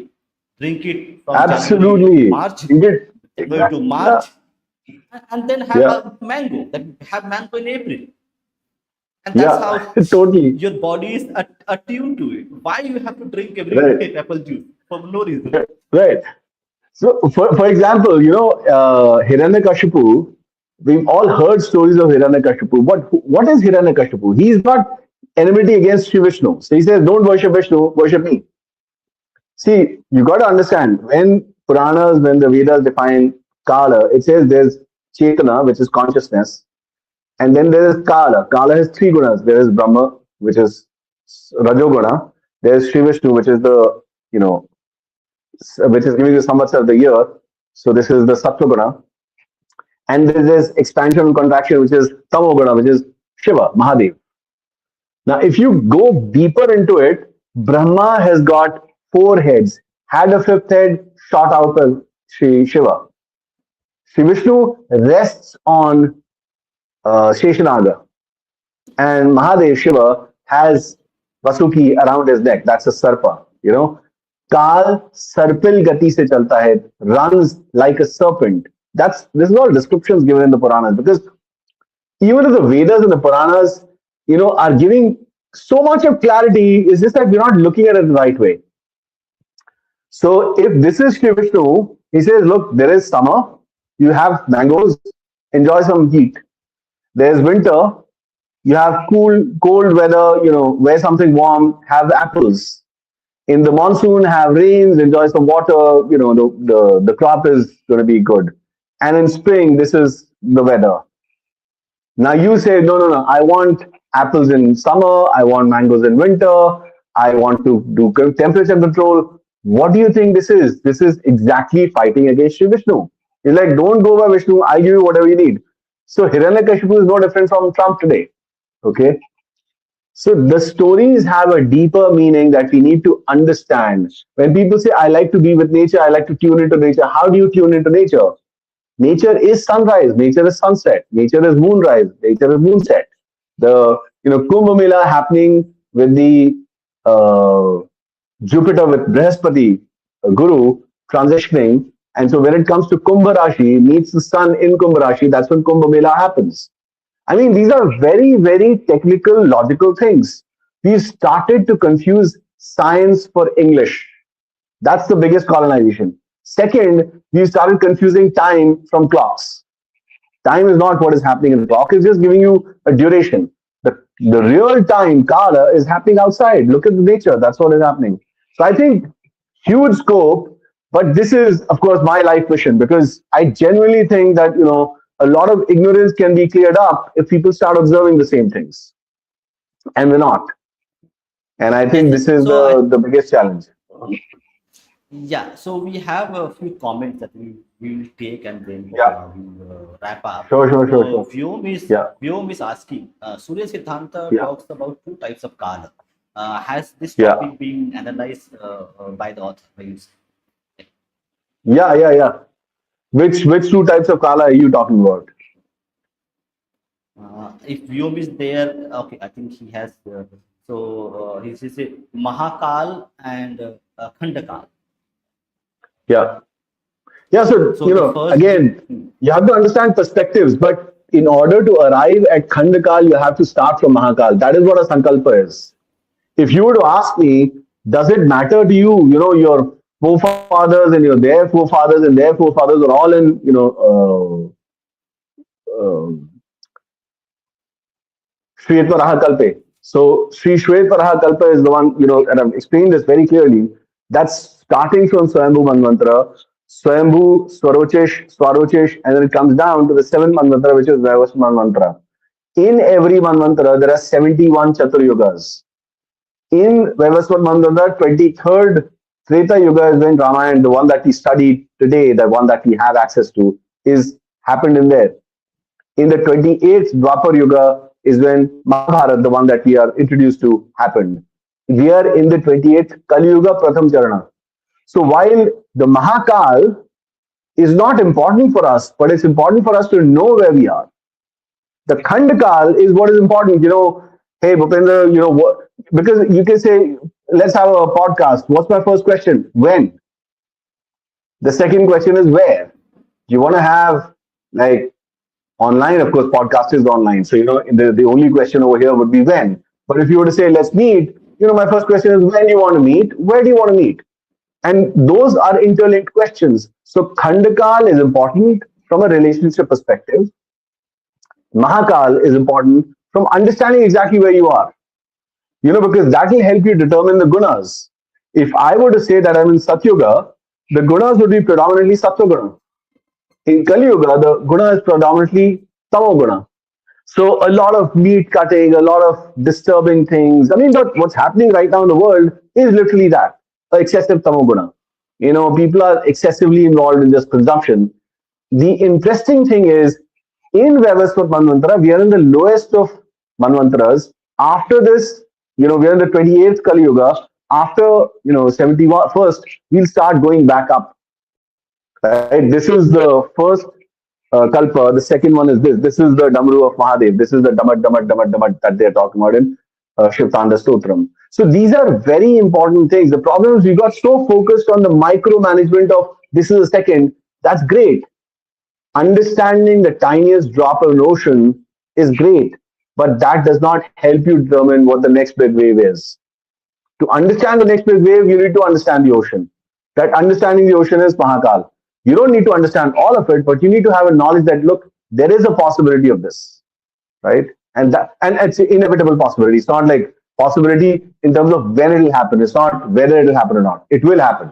Drink it from January to Absolutely. March, You get January to exactly. Yeah. March, and then have Yeah. a mango. That have mango in April, and that's Yeah. how Totally. your body is attuned to it. Why you have to drink every Right. day apple juice for no reason? Right. So, for example, Hiranyakashipu, we've all heard stories of Hiranyakashipu. What is Hiranyakashipu? He's got enmity against Sri Vishnu. So he says, don't worship Vishnu, worship me. See, you got to understand when Puranas, when the Vedas define Kala, it says there's Chetana, which is consciousness, and then there is Kala. Kala has three gunas. There is Brahma, which is Rajoguna. There is Sri Vishnu, which is the, you know, which is giving you so much of the year. So this is the Sattva Guna. And there is this expansion and contraction, which is Tamo Guna, which is Shiva, Mahadev. Now, if you go deeper into it, Brahma has got four heads, had a fifth head, shot out of Sri Shiva. Sri Vishnu rests on Sheshanaga, and Mahadev Shiva has Vasuki around his neck. That's a Sarpa, you know. Kal Sarpil Gati se chalta hai, runs like a serpent. This is all descriptions given in the Puranas, because even if the Vedas and the Puranas, are giving so much of clarity, is just that we're not looking at it the right way. So if this is Shri Vishnu, he says, look, there is summer, you have mangoes, enjoy some heat. There's winter, you have cold weather, wear something warm, have apples. In the monsoon, have rains, enjoy some water, the crop is going to be good. And in spring, this is the weather. Now you say, no, no, no, I want apples in summer, I want mangoes in winter, I want to do temperature control. What do you think this is? This is exactly fighting against Shri Vishnu. He's like, don't go by Vishnu, I give you whatever you need. So Hiranyakashipu is no different from Trump today. Okay. So the stories have a deeper meaning that we need to understand. When people say, I like to be with nature, I like to tune into nature, how do you tune into nature? Nature is sunrise, nature is sunset, nature is moonrise, nature is moonset. The Kumbh Mela happening with the uh, Jupiter with Brihaspati Guru transitioning, and so when it comes to Kumbh Rashi meets the sun in Kumbh Rashi, that's when Kumbh Mela happens. I mean, these are very, very technical, logical things. We've started to confuse science for English. That's the biggest colonization. Second, we started confusing time from clocks. Time is not what is happening in the clock, it's just giving you a duration. The real time, Kala, is happening outside. Look at the nature, that's what is happening. So I think huge scope, but this is, of course, my life mission, because I genuinely think that, a lot of ignorance can be cleared up if people start observing the same things. And we're not. And I Yes, think yes. this is So the biggest challenge. yeah, so we have a few comments that we will take, and then Yeah. we'll wrap up. Sure, sure, sure, So sure. Yeah. Vyom is asking, Surya Siddhanta Yeah. talks about two types of kala. Has this Yeah. topic been analyzed by the author? By you? Yeah, yeah, yeah. Which two types of kala are you talking about? If Vyom is there, okay, I think he has. He says Mahakal and Khandakal. Yeah. Yeah. So, So the first, again, you have to understand perspectives, but in order to arrive at Khandakal, you have to start from Mahakal. That is what a Sankalpa is. If you were to ask me, does it matter to you, your forefathers and their forefathers and their forefathers were all in, Shvetvaraha Kalpe. So Sri Shvetvaraha Kalpa is the one, and I've explained this very clearly. That's starting from Swayambhu Manvantara, Swayambhu, Swarochesh, and then it comes down to the seventh Manvantara, which is Vaivas Manvantara. In every Manvantara, there are 71 Chatur Yugas. In Vaivasvat Manvantara, 23rd Treta Yuga is when Ramayana, the one that we studied today, the one that we have access to, is happened in there. In the 28th Dwapar Yuga, is when Mahabharata, the one that we are introduced to, happened. We are in the 28th Kali Yuga Pratham Charana. So while the Mahakal is not important for us, but it's important for us to know where we are. The Khandakal is what is important. Hey, Bhupendra, what? Because you can say, let's have a podcast. What's my first question? When? The second question is where. You want to have like online, of course, podcast is online. So, the only question over here would be when. But if you were to say, let's meet, my first question is when do you want to meet? Where do you want to meet? And those are interlinked questions. So, Khandakal is important from a relationship perspective. Mahakal is important from understanding exactly where you are, because that will help you determine the gunas. If I were to say that I'm in Satyuga, the gunas would be predominantly Sattva. In Kali Yuga, the guna is predominantly Tamoguna. So a lot of meat cutting, a lot of disturbing things. I mean, what's happening right now in the world is literally that, excessive Tamoguna. People are excessively involved in just consumption. The interesting thing is, in Vavasvat Manvantara, we are in the lowest of Manvantaras. After this, we are in the 28th Kali Yuga. After, 71st, we'll start going back up. Right? This is the first Kalpa. The second one is this. This is the Damru of Mahadev. This is the Damat, Damat, Damat, Damat that they're talking about in Shivtanda Stotram. So these are very important things. The problem is we got so focused on the micromanagement of this is a second. That's great. Understanding the tiniest drop of an ocean is great, but that does not help you determine what the next big wave is. To understand the next big wave, you need to understand the ocean. That understanding the ocean is Mahakal. You don't need to understand all of it, but you need to have a knowledge that look, there is a possibility of this, right? And it's an inevitable possibility. It's not like possibility in terms of when it will happen. It's not whether it will happen or not. It will happen.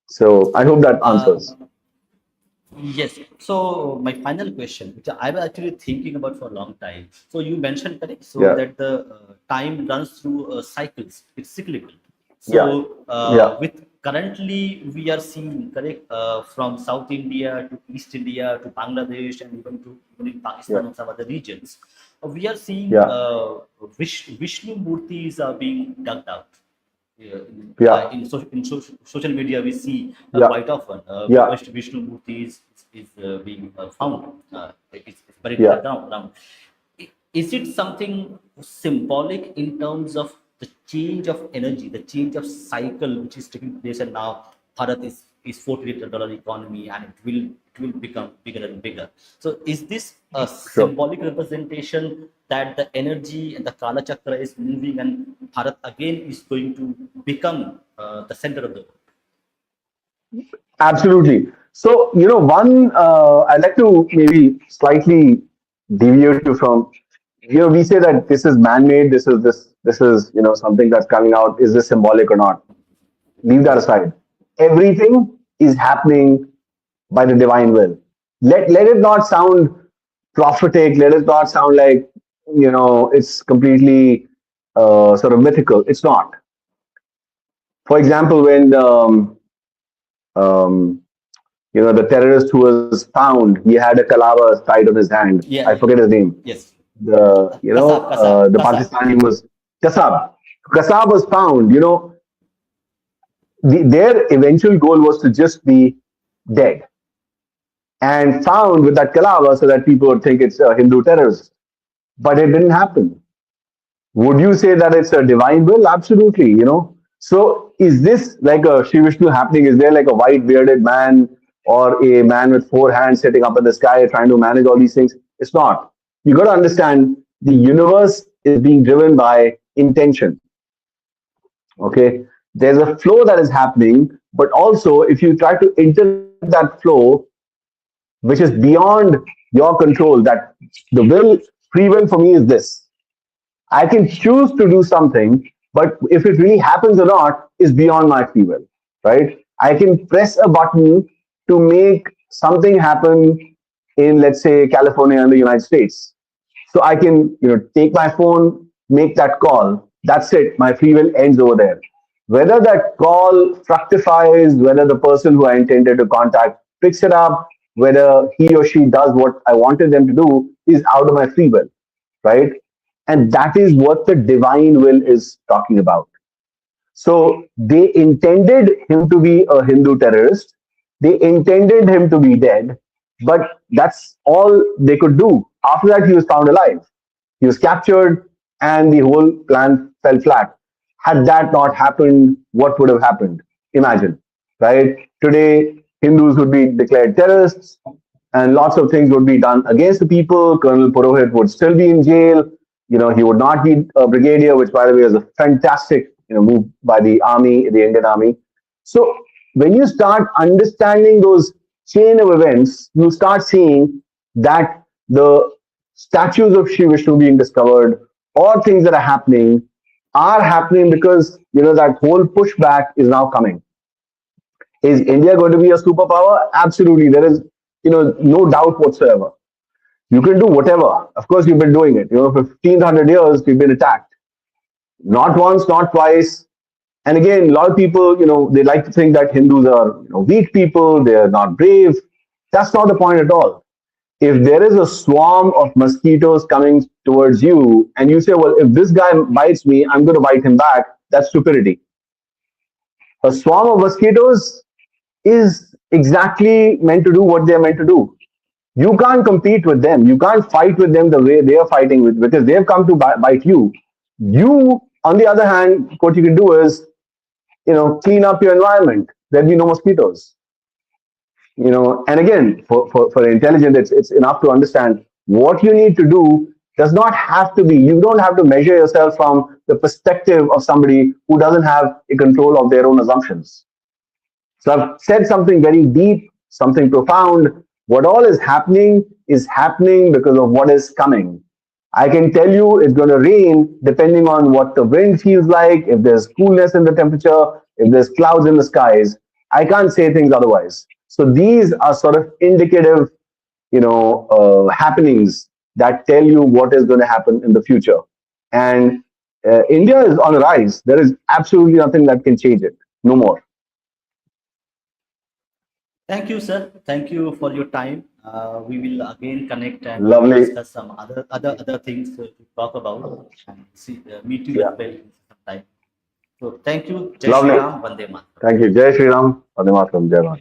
So I hope that Uh, answers. yes. So my final question, which I was actually thinking about for a long time. So you mentioned, correct, so Yeah, that the time runs through cycles. It's cyclical. yeah, So yeah, with currently we are seeing, correct, from South India to East India to Bangladesh and even in yeah, Pakistan and some other regions, we are seeing yeah, Vishnu murtis are being dug out. Yeah, yeah, social media, we see yeah, quite often yeah, Vishnu Murti is being found. It's buried in the yeah. ground. Is it something symbolic in terms of the change of energy, the change of cycle which is taking place, and now Bharat is $40 economy and it will become bigger and bigger. So is this a Sure. symbolic representation that the energy and the Kala Chakra is moving and Bharat again is going to become the center of the world? Absolutely. So, one, I'd like to maybe slightly deviate you from, we say that this is man-made, this is, something that's coming out. Is this symbolic or not? Leave that aside. Everything is happening by the divine will. Let it not sound prophetic. Let it not sound like, it's completely sort of mythical. It's not. For example, when um, the terrorist who was found, he had a kalava tied on his hand. I Yeah, forget his name. yes. The Kasab. Pakistani was Kasab. Kasab was found. Their eventual goal was to just be dead and found with that kalava so that people would think it's a Hindu terrorist. But it didn't happen. Would you say that it's a divine will? Absolutely. So is this like a Sri Vishnu happening? Is there like a white bearded man or a man with four hands sitting up in the sky trying to manage all these things? It's not. You got to understand the universe is being driven by intention. Okay. There's a flow that is happening, but also if you try to interrupt that flow, which is beyond your control, that the will, free will for me is this. I can choose to do something, but if it really happens or not is beyond my free will, right? I can press a button to make something happen in, let's say, California in the United States. So I can, take my phone, make that call. That's it. My free will ends over there. Whether that call fructifies, whether the person who I intended to contact picks it up, whether he or she does what I wanted them to do is out of my free will. right? And that is what the divine will is talking about. So they intended him to be a Hindu terrorist. They intended him to be dead, but that's all they could do. After that, he was found alive. He was captured, and the whole plan fell flat. Had that not happened, what would have happened? Imagine, right? Today, Hindus would be declared terrorists, and lots of things would be done against the people. Colonel Purohit would still be in jail. He would not be a brigadier, which, by the way, is a fantastic, move by the army, the Indian army. So when you start understanding those chain of events, you start seeing that the statues of Sri Vishnu being discovered or things that are happening because that whole pushback is now coming. Is India going to be a superpower? Absolutely. There is no doubt whatsoever. You can do whatever. Of course, you've been doing it. For 1500 years, we've been attacked. Not once, not twice. And again, a lot of people, they like to think that Hindus are weak people, they are not brave. That's not the point at all. If there is a swarm of mosquitoes coming towards you and you say, well, if this guy bites me, I'm going to bite him back, that's stupidity. A swarm of mosquitoes is exactly meant to do what they're meant to do. You can't compete with them. You can't fight with them the way they are fighting with, because they've come to bite you. You, on the other hand, what you can do is, clean up your environment. There'll be no mosquitoes. And again, for the intelligent, it's enough to understand what you need to do. Does not have to be, you don't have to measure yourself from the perspective of somebody who doesn't have a control of their own assumptions. So I've said something very deep, something profound. What all is happening because of what is coming. I can tell you it's going to rain depending on what the wind feels like, if there's coolness in the temperature, if there's clouds in the skies. I can't say things otherwise. So these are sort of indicative, happenings that tell you what is going to happen in the future. And India is on the rise. There is absolutely nothing that can change it. No more. Thank you, sir. Thank you for your time. We will again connect and we will Lovely. discuss some other things to talk about and meet you Yeah. as well sometime. So thank you. Jai Shri Lovely. Ram, Vande Mataram. Thank you. Jai Shri Ram. Vande Mataram. Jai Ram.